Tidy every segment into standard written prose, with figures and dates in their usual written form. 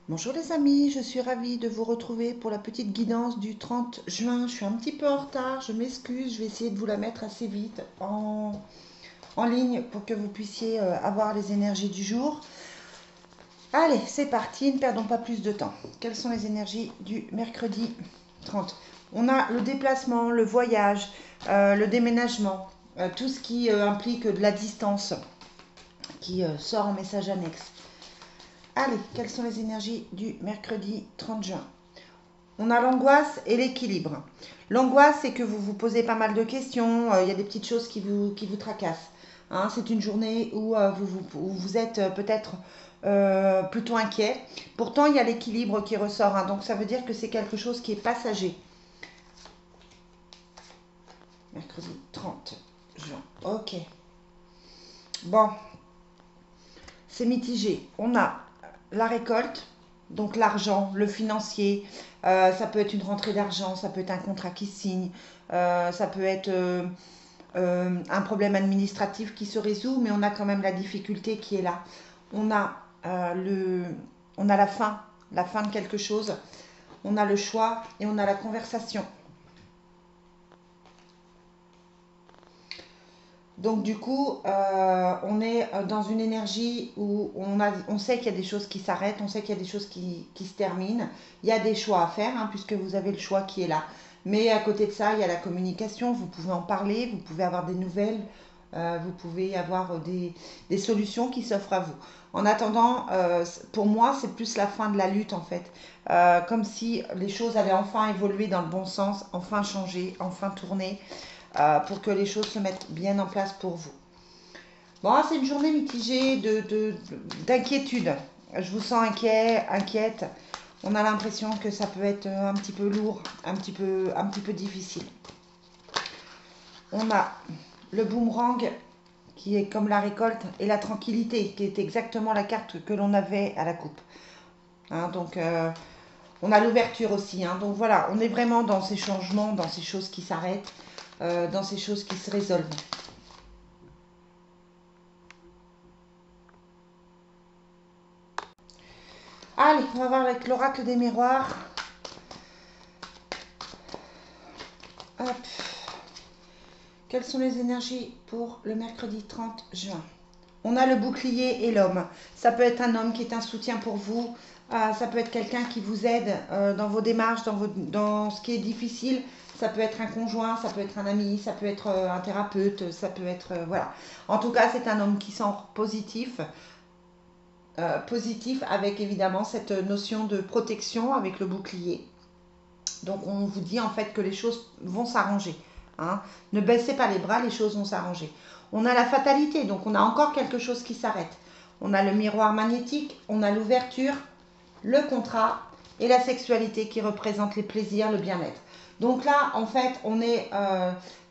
Bonjour les amis, je suis ravie de vous retrouver pour la petite guidance du 30 juin. Je suis un petit peu en retard, je m'excuse, je vais essayer de vous la mettre assez vite en ligne pour que vous puissiez avoir les énergies du jour. Allez, c'est parti, ne perdons pas plus de temps. Quelles sont les énergies du mercredi 30? On a le déplacement, le voyage, le déménagement, tout ce qui implique de la distance qui sort en message annexe. Allez, quelles sont les énergies du mercredi 30 juin? On a l'angoisse et l'équilibre. L'angoisse, c'est que vous vous posez pas mal de questions, il y a des petites choses qui vous tracassent. Hein, c'est une journée où vous êtes peut-être plutôt inquiet. Pourtant, il y a l'équilibre qui ressort, hein, donc ça veut dire que c'est quelque chose qui est passager. Mercredi 30 juin. Ok. Bon, c'est mitigé. On a la récolte, donc l'argent, le financier. Ça peut être une rentrée d'argent, ça peut être un contrat qui se signe, ça peut être un problème administratif qui se résout, mais on a quand même la difficulté qui est là. On a, on a la fin de quelque chose, on a le choix et on a la conversation. Donc du coup, on est dans une énergie où on sait qu'il y a des choses qui s'arrêtent, on sait qu'il y a des choses qui se terminent. Il y a des choix à faire, hein, puisque vous avez le choix qui est là. Mais à côté de ça, il y a la communication, vous pouvez en parler, vous pouvez avoir des nouvelles, vous pouvez avoir des solutions qui s'offrent à vous. En attendant, pour moi, c'est plus la fin de la lutte en fait. Comme si les choses allaient enfin évoluer dans le bon sens, enfin changer, enfin tourner pour que les choses se mettent bien en place pour vous. Bon, c'est une journée mitigée d'inquiétude. Je vous sens inquiet, inquiète. On a l'impression que ça peut être un petit peu lourd, un petit peu difficile. On a le boomerang qui est comme la récolte et la tranquillité qui est exactement la carte que l'on avait à la coupe. Hein, donc on a l'ouverture aussi. Hein, donc voilà, on est vraiment dans ces changements, dans ces choses qui s'arrêtent, dans ces choses qui se résolvent. Allez, on va voir avec l'oracle des miroirs. Hop. Quelles sont les énergies pour le mercredi 30 juin? On a le bouclier et l'homme. Ça peut être un homme qui est un soutien pour vous. Ça peut être quelqu'un qui vous aide dans vos démarches, dans ce qui est difficile. Ça peut être un conjoint, ça peut être un ami, ça peut être un thérapeute, ça peut être... voilà. En tout cas, c'est un homme qui sent positif, positif avec évidemment cette notion de protection avec le bouclier. Donc on vous dit en fait que les choses vont s'arranger. Hein. Ne baissez pas les bras, les choses vont s'arranger. On a la fatalité, donc on a encore quelque chose qui s'arrête. On a le miroir magnétique, on a l'ouverture, le contrat et la sexualité qui représente les plaisirs, le bien-être. Donc là, en fait, on est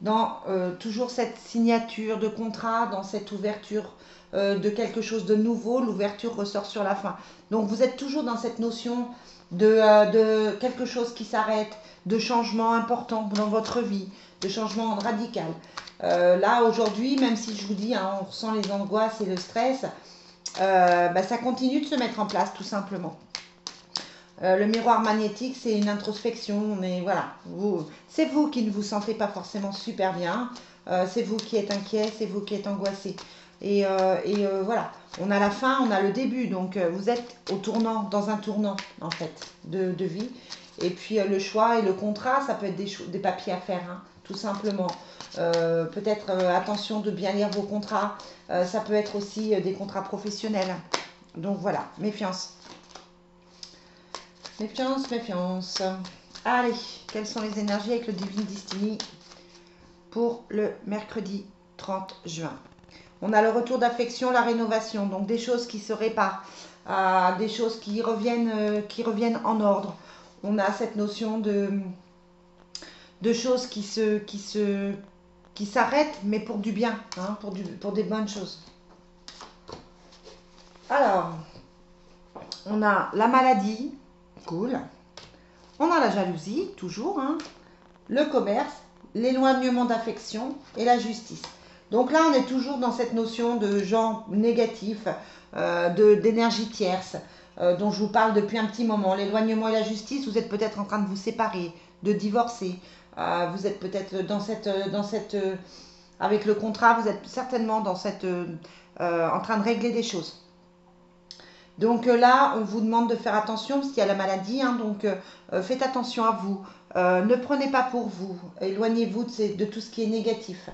dans toujours cette signature de contrat, dans cette ouverture de quelque chose de nouveau. L'ouverture ressort sur la fin. Donc vous êtes toujours dans cette notion de quelque chose qui s'arrête, de changement important dans votre vie, de changement radical. Là, aujourd'hui, même si je vous dis, hein, on ressent les angoisses et le stress, ça continue de se mettre en place tout simplement. Le miroir magnétique, c'est une introspection, mais voilà, c'est vous qui ne vous sentez pas forcément super bien, c'est vous qui êtes inquiet, c'est vous qui êtes angoissé. Voilà, on a la fin, on a le début, donc vous êtes au tournant, dans un tournant en fait de vie. Et puis le choix et le contrat, ça peut être des papiers à faire, hein, tout simplement. Peut-être attention de bien lire vos contrats, ça peut être aussi des contrats professionnels. Donc voilà, méfiance. Méfiance, méfiance. Allez, quelles sont les énergies avec le Divine Destiny pour le mercredi 30 juin? On a le retour d'affection, la rénovation, donc des choses qui se réparent, des choses qui reviennent en ordre. On a cette notion de choses qui s'arrêtent, mais pour du bien, hein, pour des bonnes choses. Alors, on a la maladie, cool. On a la jalousie, toujours, hein, le commerce, l'éloignement d'affection et la justice. Donc là, on est toujours dans cette notion de genre négatif, d'énergie tierce. dont je vous parle depuis un petit moment. L'éloignement et la justice, vous êtes peut-être en train de vous séparer, de divorcer. Vous êtes peut-être avec le contrat, vous êtes certainement en train de régler des choses. Donc là, on vous demande de faire attention parce qu'il y a la maladie, hein, donc faites attention à vous. Ne prenez pas pour vous, éloignez-vous de tout ce qui est négatif.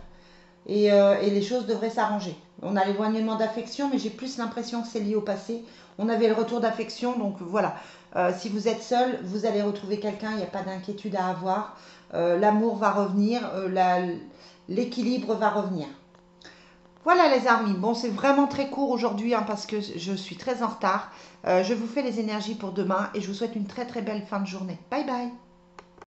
Et les choses devraient s'arranger. On a l'éloignement d'affection, mais j'ai plus l'impression que c'est lié au passé. On avait le retour d'affection, donc voilà. Si vous êtes seul, vous allez retrouver quelqu'un, il n'y a pas d'inquiétude à avoir. L'amour va revenir, l'équilibre va revenir. Voilà les amis, bon c'est vraiment très court aujourd'hui hein, parce que je suis très en retard. Je vous fais les énergies pour demain et je vous souhaite une très très belle fin de journée. Bye bye.